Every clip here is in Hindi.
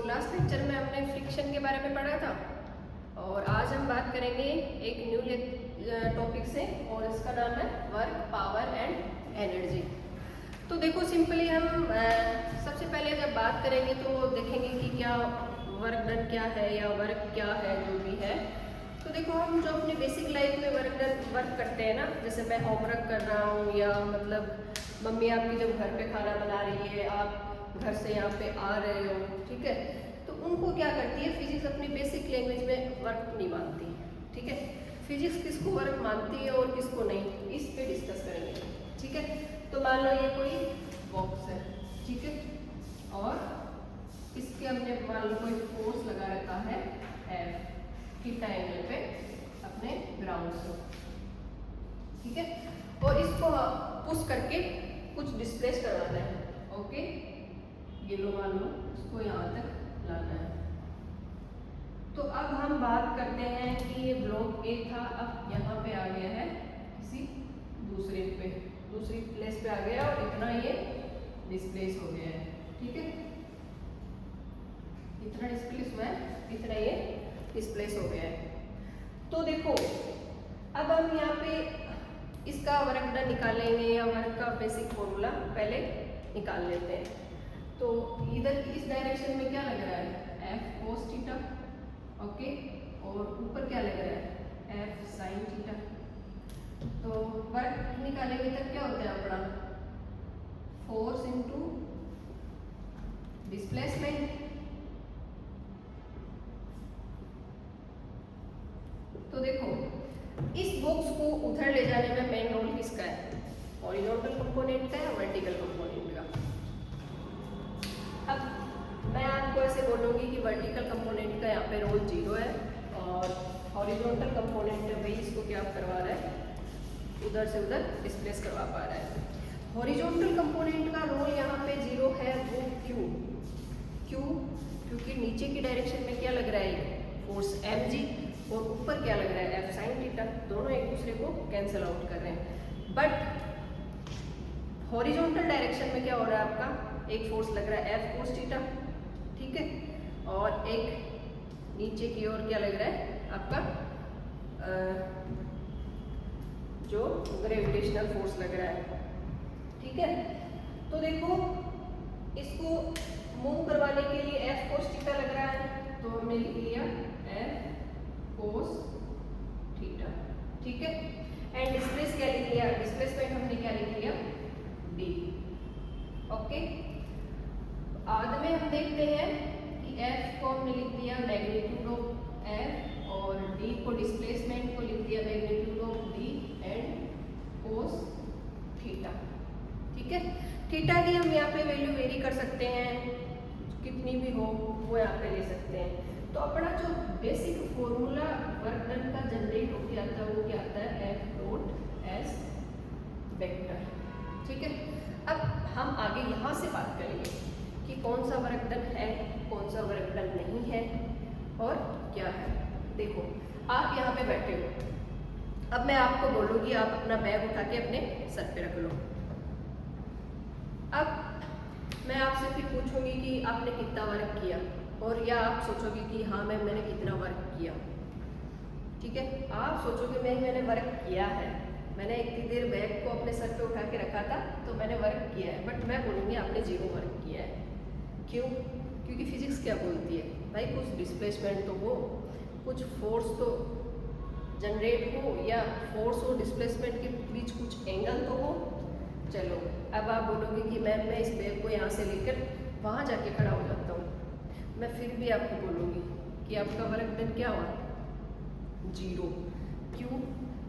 लास्ट लेक्चर में हमने फ्रिक्शन के बारे में पढ़ा था और आज हम बात करेंगे एक न्यू टॉपिक से और इसका नाम है वर्क, पावर एंड एनर्जी। तो देखो सिंपली हम सबसे पहले जब बात करेंगे तो देखेंगे कि क्या वर्क डन क्या है या वर्क क्या है जो भी है। तो देखो हम जो अपनी बेसिक लाइफ में वर्क करते हैं ना, जैसे मैं होमवर्क कर रहा हूँ या मतलब मम्मी आपकी जब घर पे खाना बना रही है, आप घर से यहाँ पे आ रहे हो, ठीक है, तो उनको क्या करती है फिजिक्स अपनी बेसिक लैंग्वेज में वर्क नहीं मानती, ठीक है। फिजिक्स किसको वर्क मानती है और किसको नहीं, इस पे डिस्कस करेंगे, ठीक है। तो मान लो ये कोई बॉक्स है, ठीक है, और इसके हमने मान लो कोई फोर्स लगा रखा है F थीटा एंगल पे अपने ग्राउंड से, ठीक है, और इसको पुश करके कुछ डिस्प्लेस करवाना है, ओके। ये लो मान लो इसको यहाँ तक लाना है। तो अब हम बात करते हैं कि ये ब्लॉक ए था, अब यहाँ पे आ गया है किसी दूसरी प्लेस पे आ गया और इतना ये डिस्प्लेस हो गया है, ठीक है, इतना डिस्प्लेस हुआ है, इतना ये डिस्प्लेस हो गया है। तो देखो अब हम यहाँ पे इसका वर्क डन निकालेंगे या वर्क का बेसिक फॉर्मूला पहले निकाल लेते हैं। तो इधर इस डायरेक्शन में क्या लग रहा है F cos थीटा, ओके, और ऊपर क्या लग रहा है F sin थीटा। तो वर्क निकालेंगे तब क्या होता है अपना फोर्स इनटू डिस्प्लेसमेंट। तो देखो इस बॉक्स को उधर ले जाने में मेन रोल किसका है, हॉरिजॉन्टल कंपोनेंट का या वर्टिकल कंपोनेंट का। अब मैं आपको ऐसे बोलूँगी कि वर्टिकल कंपोनेंट का यहाँ पे रोल 0 है और हॉरिजॉन्टल कंपोनेंट भाई इसको क्या करवा रहा है, उधर से उधर डिस्प्लेस करवा पा रहा है। हॉरिजॉन्टल कंपोनेंट का रोल यहाँ पे 0 है, वो क्यों, क्योंकि नीचे की डायरेक्शन में क्या लग रहा है फोर्स mg और ऊपर क्या लग रहा है F sin थीटा, दोनों एक दूसरे को कैंसिल आउट कर रहे हैं। बट हॉरिजॉन्टल डायरेक्शन में क्या हो रहा है आपका, एक फोर्स लग रहा है F cos थीटा, ठीक है, और एक नीचे की ओर क्या लग रहा है आपका जो ग्रेविटेशनल फोर्स लग रहा है, ठीक है। तो देखो इसको मूव करवाने के लिए F cos थीटा लग रहा है, तो हमने लिख लिया F cos थीटा, ठीक है। एंड डिस्प्लेस क्या लिख लिया, डिस्प्लेसमेंट हमने क्या लिख लिया D, ओके। बाद में हम देखते हैं कि F को हमने लिख दिया मैग्नीट्यूड ऑफ F और D को डिस्प्लेसमेंट को लिख दिया magnitude of D and cos theta, ठीक है। थीटा की हम यहाँ पे वैल्यू वेरी कर सकते हैं, कितनी भी हो वो यहाँ पे ले सकते हैं। तो अपना जो बेसिक फॉर्मूला वर्क डन का जनरेट होकर आता है वो क्या आता है F डॉट S वेक्टर, ठीक है। अब हम आगे यहाँ से बात करेंगे कि कौन सा वर्क डन है, कौन सा वर्क डन नहीं है और क्या है। देखो आप यहाँ पे बैठे हो, अब मैं आपको बोलूँगी आप अपना बैग उठा के अपने सर पे रख लो। अब मैं आपसे फिर पूछूंगी कि आपने कितना वर्क किया, और या आप सोचोगे कि हाँ मैंने कितना वर्क किया, ठीक है। आप सोचोगे मैंने वर्क किया है, मैंने इतनी देर बैग को अपने सर पे उठा के रखा था तो मैंने वर्क किया है, बट मैं बोलूँगी आपने 0 वर्क किया है। क्यों, क्योंकि फिजिक्स क्या बोलती है भाई, कुछ डिस्प्लेसमेंट तो हो, कुछ फोर्स तो जनरेट हो, या फोर्स और डिस्प्लेसमेंट के बीच कुछ एंगल तो हो। चलो अब आप बोलोगे कि मैम मैं इस बैग को यहाँ से लेकर वहाँ जाके खड़ा हो जाता हूँ, मैं फिर भी आपको बोलूँगी कि आपका वर्क डन क्या हुआ 0। क्यों,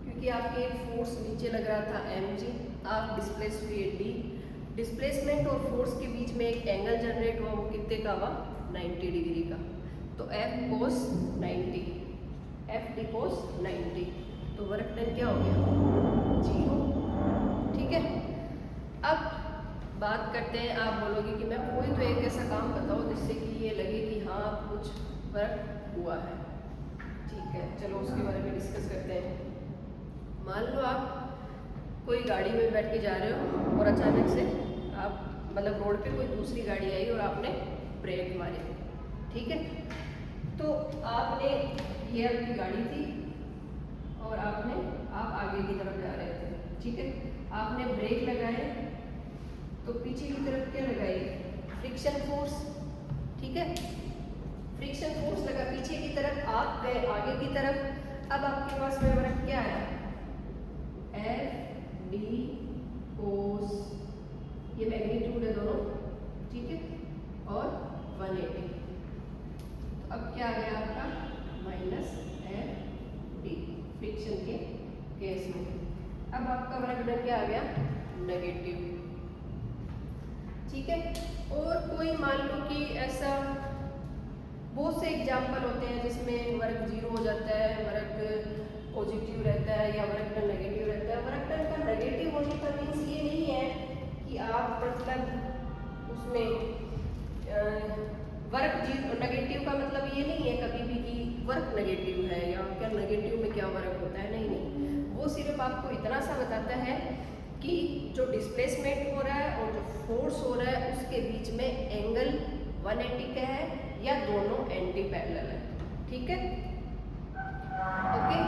क्योंकि आपके एक फोर्स नीचे लग रहा था mg, आप डिस्प्लेस हुए D, डिस्प्लेसमेंट और फोर्स के बीच में एक एंगल जनरेट हुआ, वो कितने का हुआ 90 डिग्री का। तो F cos 90, F d cos 90, तो वर्क डन क्या हो गया 0, ठीक है। अब बात करते हैं, आप बोलोगे कि मैम कोई तो एक ऐसा काम बताओ जिससे कि ये लगे कि हाँ कुछ वर्क हुआ है, ठीक है, चलो उसके बारे में डिस्कस करते हैं। मान लो आप कोई गाड़ी में बैठ के जा रहे हो और अचानक से आप मतलब रोड पे कोई दूसरी गाड़ी आई और आपने ब्रेक मारे, ठीक है। तो आपने, ये आपकी गाड़ी थी और आप आगे की तरफ जा रहे थे, ठीक है। आपने ब्रेक लगाए तो पीछे की तरफ क्या लगाई, फ्रिक्शन फोर्स, ठीक है। फ्रिक्शन फोर्स लगा पीछे की तरफ, आप गए आगे की तरफ। अब आपके पास में वर्क क्या आया, एफ डी कोस, ये मैग्नीट्यूड है दोनों, ठीक है, और 180। तो अब क्या आ गया आपका माइनस एफ डी फ्रिक्शन के केस में। अब आपका वर्क डन क्या आ गया, नेगेटिव, ठीक है। और कोई मान लो कि ऐसा बहुत से एग्जाम्पल होते हैं जिसमें वर्क जीरो हो जाता है, वर्क पॉजिटिव रहता है या वर्क डन नेगेटिव रहता है। वर्क डन का नेगेटिव होने का मीन्स ये नहीं है कि आप मतलब उसमें वर्क नेगेटिव का मतलब ये नहीं है कभी भी कि वर्क नेगेटिव है या क्या नेगेटिव में क्या वर्क होता है, नहीं नहीं। वो सिर्फ आपको इतना सा बताता है कि जो डिस्प्लेसमेंट हो रहा है और जो फोर्स हो रहा है उसके बीच में एंगल 180 का है या दोनों एंटी पैरेलल है, ठीक है, ओके।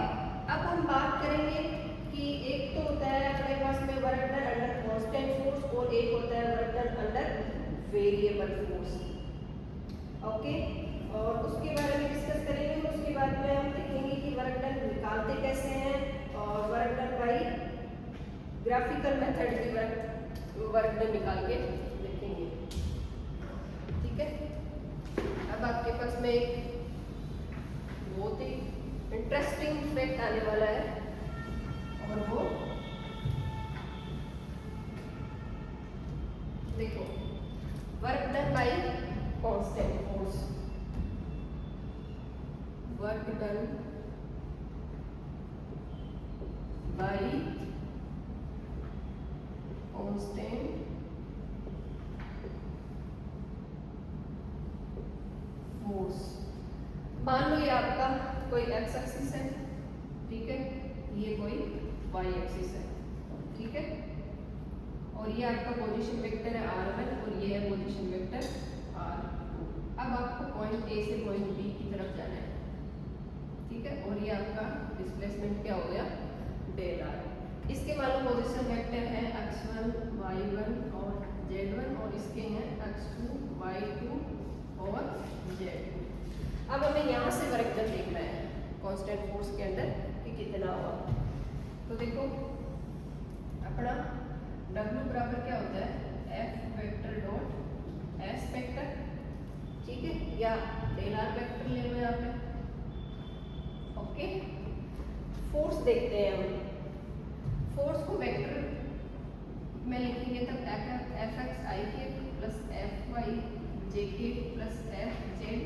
अब हम बात करेंगे कि एक तो होता है अपने पास में work done under constant force और एक होता है work done under variable force, okay. और उसके बारे में डिस्कस करेंगे। उसके बाद में हम देखेंगे कि वर्क डन निकालते कैसे हैं और work done by graphical method की वर्क डन निकाल के देखेंगे, ठीक है। अब आपके पास में एक बहुत ही इंटरेस्टिंग फैक्ट आने वाला है और वो देखो, work done by constant force, work done by constant force. मान लो ये आपका कोई एक्स एक्सिस है, ठीक है, ये कोई वाई एक्सिस है, ठीक है, और ये आपका पोजीशन वेक्टर है r1 और ये है पोजीशन वेक्टर r2। अब आपको पॉइंट A से पॉइंट B की तरफ जाना है, ठीक है, और ये आपका डिस्प्लेसमेंट क्या हो गया, डेल r। इसके मालूम पोजीशन वेक्टर है x1 y1 और z1 और इसके हैं x2 y2 और z2। अब हमें यहाँ से वर्क डन देखना है कांस्टेंट फोर्स के अंदर कि कितना हुआ। तो देखो अपना W बराबर क्या होता है, F vector dot S vector, ठीक है, या डेल R वेक्टर ले लो यहाँ पे, ओके। फोर्स देखते हैं हम, फोर्स को वेक्टर में लिखेंगे तब एफ एक्स आई के प्लस एफ वाई जे के प्लस एफ जेड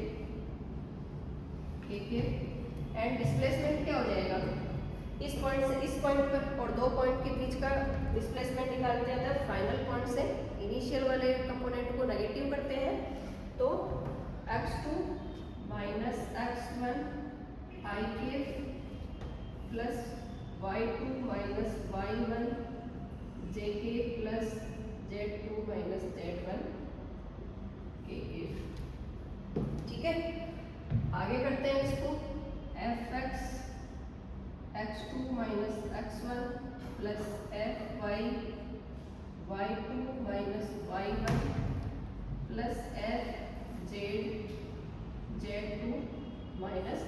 के एंड डिस्प्लेसमेंट क्या हो जाएगा, इस पॉइंट से इस पॉइंट पर और दो पॉइंट के बीच का डिस्प्लेसमेंट निकाल दिया जाता है। फाइनल पॉइंट से इनिशियल वाले कंपोनेंट को नेगेटिव करते हैं तो x2 माइनस x1 आई के प्लस y2 माइनस y1 जे के प्लस z2 माइनस z1 के, ठीक है। आगे करते हैं इसको, F X x2 minus x1 plus F Y y2 minus y1 plus F Z z2 minus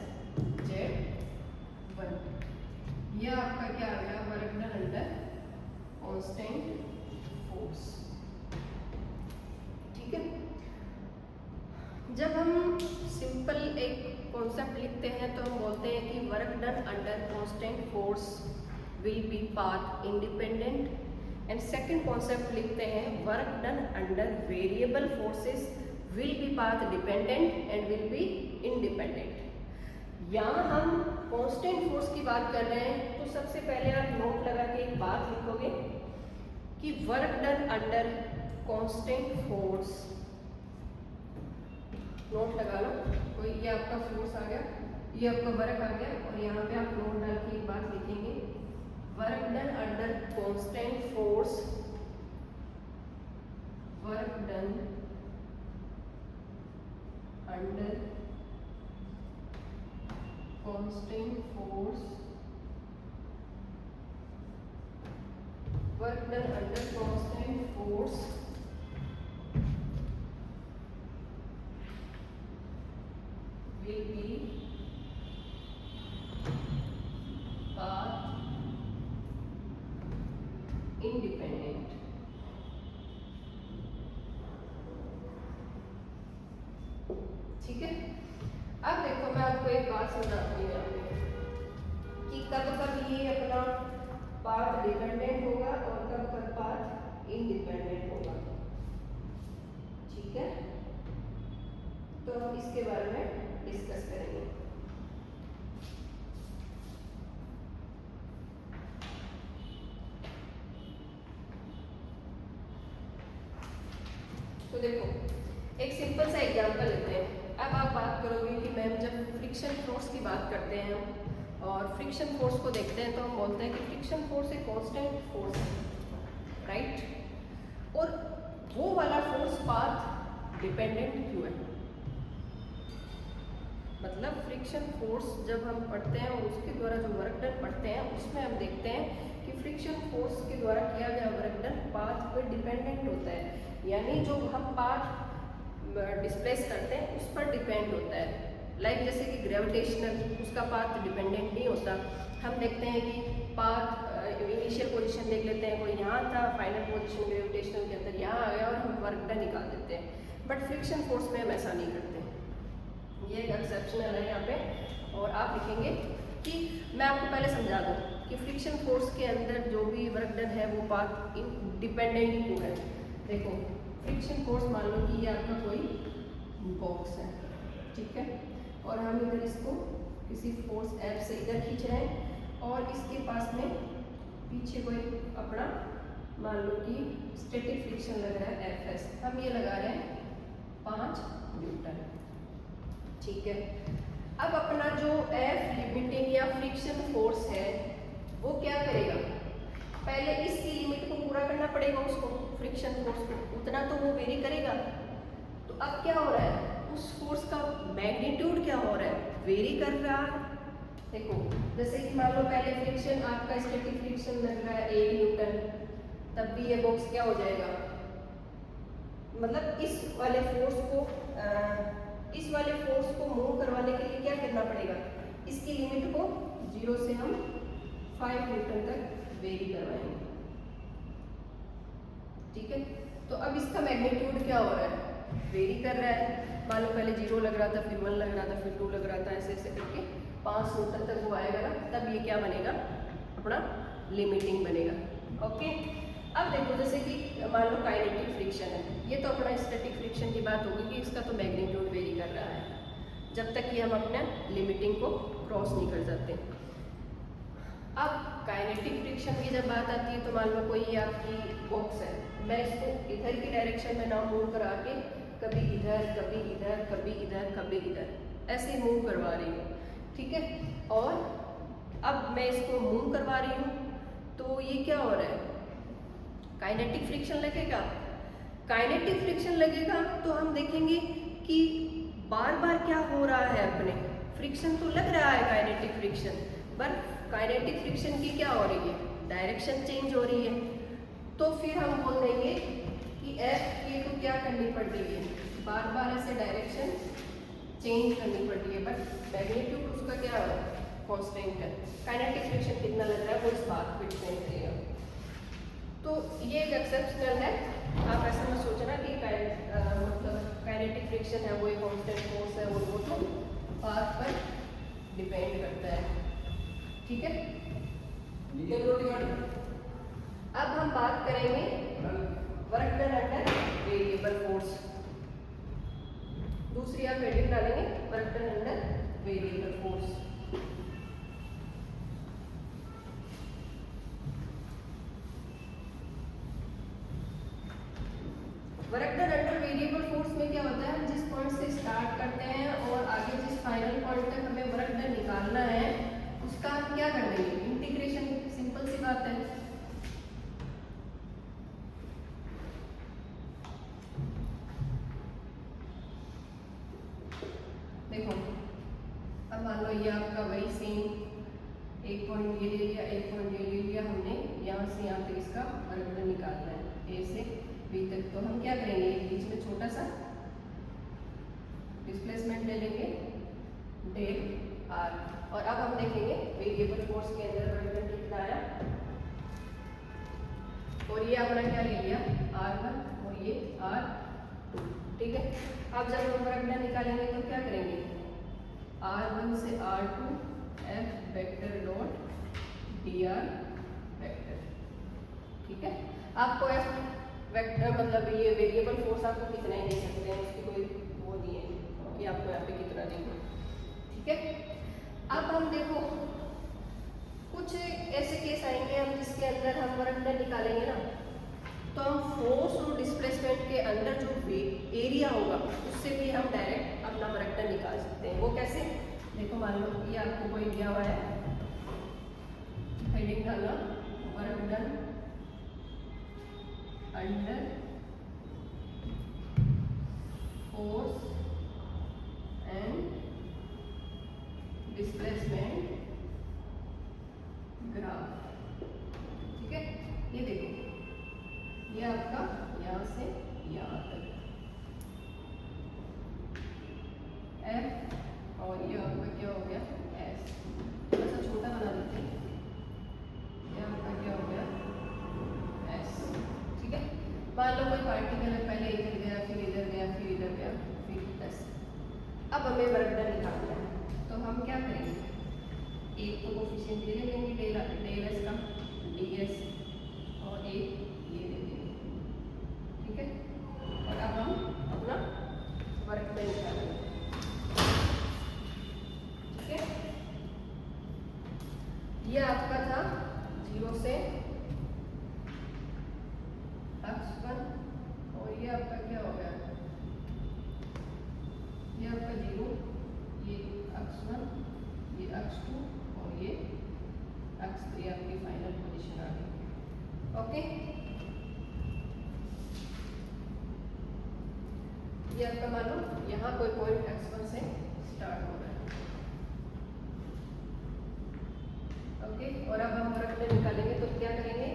z1। यह आपका क्या आ गया, work done under constant force, ठीक है। जब हम सिंपल एक कॉन्सेप्ट लिखते हैं तो हम बोलते हैं कि work done under constant force will be path independent, and second concept लिखते हैं work done under variable forces will be path dependent and will be independent. यहाँ हम कांस्टेंट फोर्स की बात कर रहे हैं तो सबसे पहले आप नोट लगा के एक बात लिखोगे कि work done under constant force, note लगा लो कोई, ये आपका फोर्स आ गया, ये आपका वर्क आ गया, और यहाँ पे आप नोट डाल के एक बात लिखेंगे, work done under constant force, work done under constant force work done under constant force will be path independent. ठीक है, अब देखो मैं आपको एक बात समझाती हूँ यहाँ पे कि कब कब ये अपना पाथ डिपेंडेंट होगा और कब कब पाथ इंडिपेंडेंट होगा। ठीक है, तो हम इसके बारे में डिस्कस करेंगे। तो देखो एक सिंपल सा एग्जांपल लेते हैं। अब आप बात करोगे कि मैम जब फ्रिक्शन फोर्स की बात करते हैं और फ्रिक्शन फोर्स को देखते हैं तो हम बोलते हैं कि फ्रिक्शन फोर्स एक कांस्टेंट फोर्स है, राइट? और वो वाला फोर्स पाथ डिपेंडेंट क्यों है? मतलब फ्रिक्शन फोर्स जब हम पढ़ते हैं और उसके द्वारा जो वर्क डन पढ़ते हैं उसमें हम देखते हैं कि फ्रिक्शन फोर्स के द्वारा किया गया वर्क डन पाथ पर डिपेंडेंट होता है, यानी जो हम पाथ डिस्प्लेस करते हैं उस पर डिपेंड होता है। लाइक जैसे कि ग्रेविटेशनल, उसका पाथ डिपेंडेंट नहीं होता। हम देखते हैं कि पाथ इनिशियल पोजीशन देख लेते हैं, कोई यहाँ था, फाइनल पोजीशन ग्रेविटेशनल के अंदर यहाँ आ गया और हम वर्क डन निकाल देते हैं। बट फ्रिक्शन फोर्स में हम ऐसा नहीं करते, ये एक एक्सेप्शनल है यहाँ पे। और आप लिखेंगे कि मैं आपको पहले समझा दूँ कि फ्रिक्शन फोर्स के अंदर जो भी वर्क डन है वो पाथ डिपेंडेंट क्यों है। देखो फ्रिक्शन फोर्स मान लो कि ये आपका कोई बॉक्स है, ठीक है, और हम इधर इसको किसी फोर्स F से इधर खींच रहे हैं और इसके पास में पीछे कोई अपना मान लो कि स्टैटिक फ्रिक्शन लग रहा है Fs, हम ये लगा रहे हैं 5 न्यूटन। ठीक है, अब अपना जो F लिमिटिंग या फ्रिक्शन फोर्स है वो क्या करेगा? पहले इसकी लिमिट को पूरा करना पड़ेगा उसको, फ्रिक्शन फोर्स को, उतना तो वो वेरी करेगा। तो अब क्या हो रहा है, उस फोर्स का मैग्नीट्यूड क्या हो रहा है? वेरी कर रहा है। देखो जैसे कि मान लो पहले फ्रिक्शन आपका स्टैटिक फ्रिक्शन लग रहा है 1 न्यूटन, तब भी ये बॉक्स क्या हो जाएगा, मतलब इस वाले फोर्स को मूव करवाने के लिए क्या करना पड़ेगा? इसकी लिमिट को 0 से हम 5 न्यूटन तक वेरी करवाएंगे। ठीक है, तो अब इसका मैग्नीट्यूड क्या हो रहा है? वेरी कर रहा है। मान लो पहले 0 लग रहा था, फिर 1 लग रहा था, फिर 2 लग रहा था, ऐसे ऐसे करके 5 न्यूटन तक वो आएगा ना, तब ये क्या बनेगा? अपना लिमिटिंग बनेगा। ओके, अब देखो जैसे कि मान लो काइनेटिक फ्रिक्शन है, ये तो अपना स्टैटिक फ्रिक्शन की बात होगी कि इसका तो मैग्नीट्यूड वेरी कर रहा है जब तक कि हम अपने लिमिटिंग को क्रॉस नहीं कर जाते। अब काइनेटिक फ्रिक्शन की जब बात आती है तो मान लो कोई आपकी बॉक्स है, मैं इसको इधर की डायरेक्शन में ना मूव करा के कभी इधर कभी इधर कभी इधर कभी इधर ऐसे मूव करवा रही हूँ, ठीक है, और अब मैं इसको मूव करवा रही हूँ तो ये क्या हो रहा है? काइनेटिक फ्रिक्शन लगेगा। काइनेटिक फ्रिक्शन लगेगा तो हम देखेंगे कि बार बार क्या हो रहा है, अपने फ्रिक्शन तो लग रहा है काइनेटिक फ्रिक्शन, पर काइनेटिक फ्रिक्शन की क्या हो रही है? डायरेक्शन चेंज हो रही है। तो फिर हम बोल देंगे कि F के को क्या करनी पड़ रही है? बार बार ऐसे डायरेक्शन चेंज करनी पड़ रही है, बट मैग्नीट्यूड उसका क्या है? कांस्टेंट है। काइनेटिक फ्रिक्शन कितना लग रहा है वो इस बात को डिपेंड करेगा। तो ये एक एक्सेप्शनल है, आप ऐसा मत सोचना कि मतलब काइनेटिक फ्रिक्शन है वो एक कांस्टेंट फोर्स है और वो तो पाथ पर डिपेंड करता है। ठीक है, अब हम बात करेंगे work done under variable force. दूसरी आप हेडिंग डालेंगे work done under variable force. Work done under variable force में क्या होता है? हम जिस पॉइंट से स्टार्ट करते हैं और आगे जिस फाइनल पॉइंट तक हमें वर्क डन निकालना है उसका हम क्या कर देंगे? इंटीग्रेशन। सिंपल सी बात है। देखो अब मान लो ये आपका वही सेम एक पॉइंट ये ले लिया, एक पॉइंट ये ले लिया हमने, यहाँ से यहाँ तक इसका वर्गमूल निकालना है ए से बी तक। तो हम क्या करेंगे, बीच में छोटा सा डिस्प्लेसमेंट ले लेंगे डेल आर, और अब हम देखेंगे वेरिएबल फोर्स के अंदर वर्गमूल कितना आया। और ये अपना क्या ले लिया R1 और ये R2, ठीक है। अब जब हम वर्गमूल निकालेंगे तो क्या करेंगे, R1 से R2 F vector dot dr vector, ठीक है। आपको F वेक्टर मतलब ये वेरिएबल फोर्स आपको कितना ही दे सकते हैं, उसकी कोई वो नहीं है कि आपको यहाँ पे कितना देंगे, ठीक है। अब हम देखो कुछ ऐसे केस आएंगे हम जिसके अंदर हम वर्गमूल निकालेंगे ना, तो हम फोर्स और डिस्प्लेसमेंट के अंदर जो एरिया होगा उससे भी हम डायरेक्ट अपना वर्गमूल निकाल सकते हैं। वो कैसे, देखो मान लो ये आपको कोई दिया हुआ है, हेडिंग डालना वर्गमूल under force and displacement graph, ठीक है। ये देखो ये आपका यहाँ से यहाँ तक F और ये आपका क्या हो गया S, थोड़ा सा छोटा बना देते हैं, ये आपका क्या हो गया S, ठीक है। मान लो कोई पार्टिकल है, पहले इधर गया फिर इधर गया फिर इधर गया फिर S। अब हमें वर्गमूल निकालना है तो हम क्या करेंगे, एक तो कोफिशिएंट ले लेंगे डेल एस का ds और एक ये ले लेंगे, ठीक है। और अब हम अपना वर्गमूल निकालेंगे, ठीक है। ये आपका था 0 से x1 और ये आपका क्या हो गया, ये आपका 0, ये x1 ये x2 और ये x3 आपकी फाइनल पोजीशन आ गई, ओके। ये आपका मान लो यहाँ कोई पॉइंट x1 से स्टार्ट हो रहा है, ओके। और अब हम वर्गमूल निकालेंगे तो क्या करेंगे,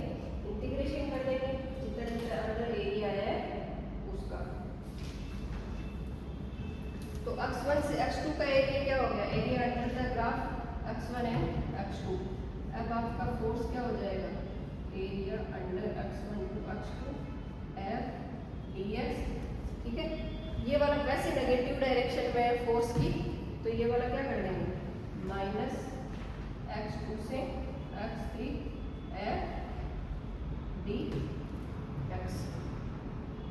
इंटीग्रेशन कर देंगे जितना जितना अंदर एरिया है उसका। तो x1 से x2 का एरिया क्या हो गया, area under the graph x1 and x2। अब आपका फोर्स क्या हो जाएगा, area under x1 to x2 F ds, ठीक है। ये वाला वैसे नेगेटिव डायरेक्शन में है फोर्स की, तो ये वाला क्या कर देंगे माइनस x2 से x3 F dx।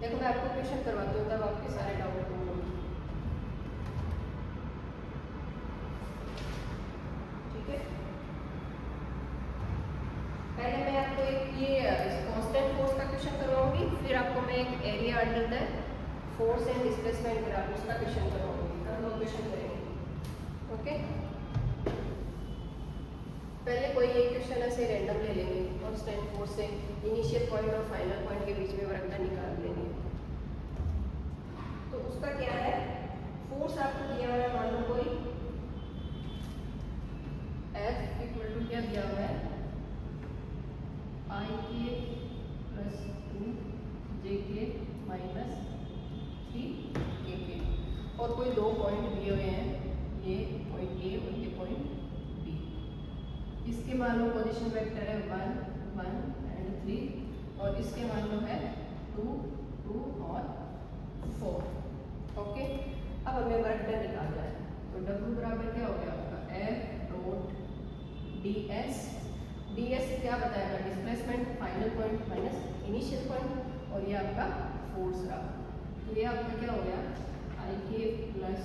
देखो मैं आपको क्वेश्चन करवाती हूँ तब आपके सारे डाउट दूंगा, ठीक है। पहले मैं आपको एक ये कांस्टेंट फोर्स का क्वेश्चन करवाऊंगी, फिर आपको मैं एक area under the force and displacement graph उसका क्वेश्चन करवाऊंगी, हम लोग क्वेश्चन करेंगे, ओके। पहले कोई एक क्वेश्चन ऐसे रैंडम ले लेंगे, कांस्टेंट फोर्स से इनिशियल पॉइंट और फाइनल पॉइंट के बीच में वर्गमूल निकाल लेंगे। तो उसका क्या है, फोर्स आपको दिया हुआ है, मान लो कोई F इक्वल टू क्या दिया हुआ है IK plus 2 JK minus 3 KK, और कोई दो पॉइंट दिए हुए हैं, ये पॉइंट A और ये पॉइंट B। इसके मान लो पोजीशन वेक्टर है 1 1 एंड 3 और इसके मान लो है 2 2 और 4, ओके। अब हमें वर्गमूल निकालना है तो W बराबर क्या हो गया आपका F डॉट ds। ds से क्या बताएगा, displacement final point minus initial point, और ये आपका फोर्स रहा। तो ये आपका क्या हो गया IK plus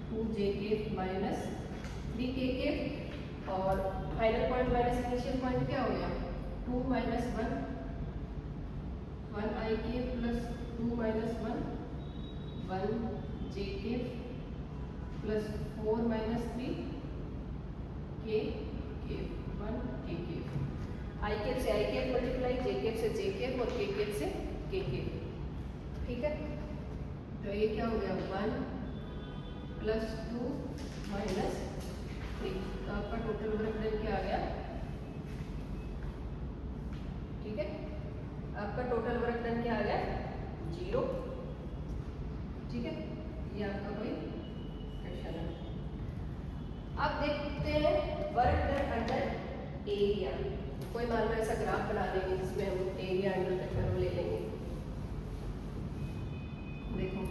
2 JK minus 3 KK, और final point minus initial point क्या हो गया 2 minus 1 1 IK plus 2 minus 1 1 JK plus 4 minus 3 KK 1 KK। आई कैप से आई कैप मल्टीप्लाई, जे कैप से जे कैप और के कैप से के कैप, ठीक है। तो ये क्या हो गया 1 +2 -3, तो आपका टोटल वर्क डन क्या आ गया? ठीक है, आपका टोटल वर्क डन क्या आ गया? 0। ठीक है, ये आपका कोई क्वेश्चन है। अब देखते हैं वर्क डन अंडर एरिया। कोई मान लो ऐसा ग्राफ बना लेंगे जिसमें हम एरिया अंडर द कर्व ले लेंगे। देखो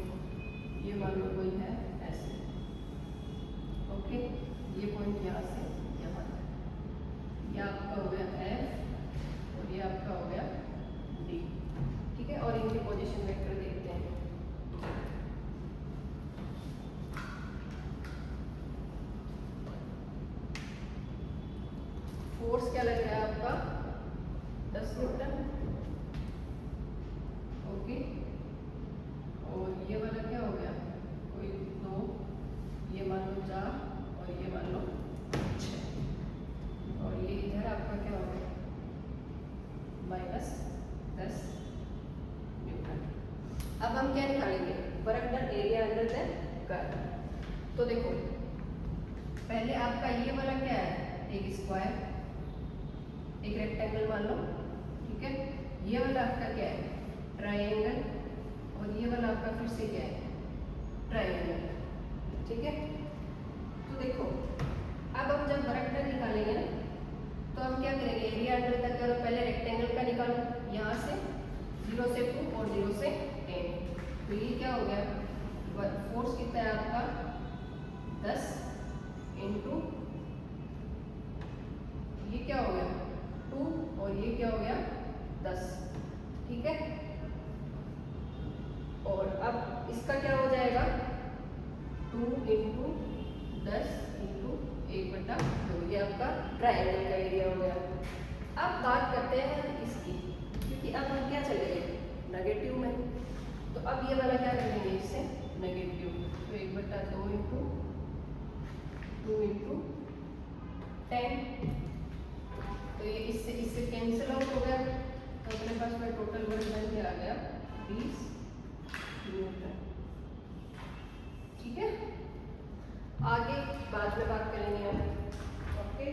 ये मान लो कोई है ऐसे, ओके, ये पॉइंट यहाँ से यहाँ तक, ये आपका हो गया F और ये आपका हो गया D। ठीक है, और इनके पोजीशन वेक्टर देखते हैं। फोर्स क्या लग रहा है आपका? 10 न्यूटन, ओके, और ये वाला क्या हो गया? कोई 2, ये मान लो 4 और ये मान लो 6, और ये इधर आपका क्या हो गया? -10 न्यूटन। अब हम क्या निकालेंगे? Work done area under the curve. तो देखो पहले आपका ये वाला क्या है? एक स्क्वायर, एक रेक्टेंगल मान लो, ठीक है। ये वाला आपका क्या है? ट्रायंगल, और ये वाला आपका फिर से क्या है? ट्रायंगल। ठीक है, तो देखो अब हम जब वर्क डन निकालेंगे ना, तो हम क्या करेंगे? एरिया अंडर द कर्व पहले रेक्टेंगल का निकालो, यहाँ से 0 से 2 और 0 से 10। तो ये क्या हो गया? फोर्स कितना है आपका? 10 इंटू ये क्या हो गया? 2, और ये क्या हो गया? 10। ठीक है, और अब इसका क्या हो जाएगा? 2 इंटू 10 इंटू 1/2, ये आपका ट्रायंगल का एरिया हो गया। अब बात करते हैं इसकी, क्योंकि अब हम क्या चले गए? नेगेटिव में, तो अब ये वाला क्या करेंगे? इससे नेगेटिव, तो 1/2 इंटू 2 इंटू 10, तो ये इससे कैंसिल आउट हो गया, तो अपने पास में टोटल वर्क डन क्या आ गया? 20 न्यूटन। ठीक है, आगे बाद में बात करेंगे हम, ओके।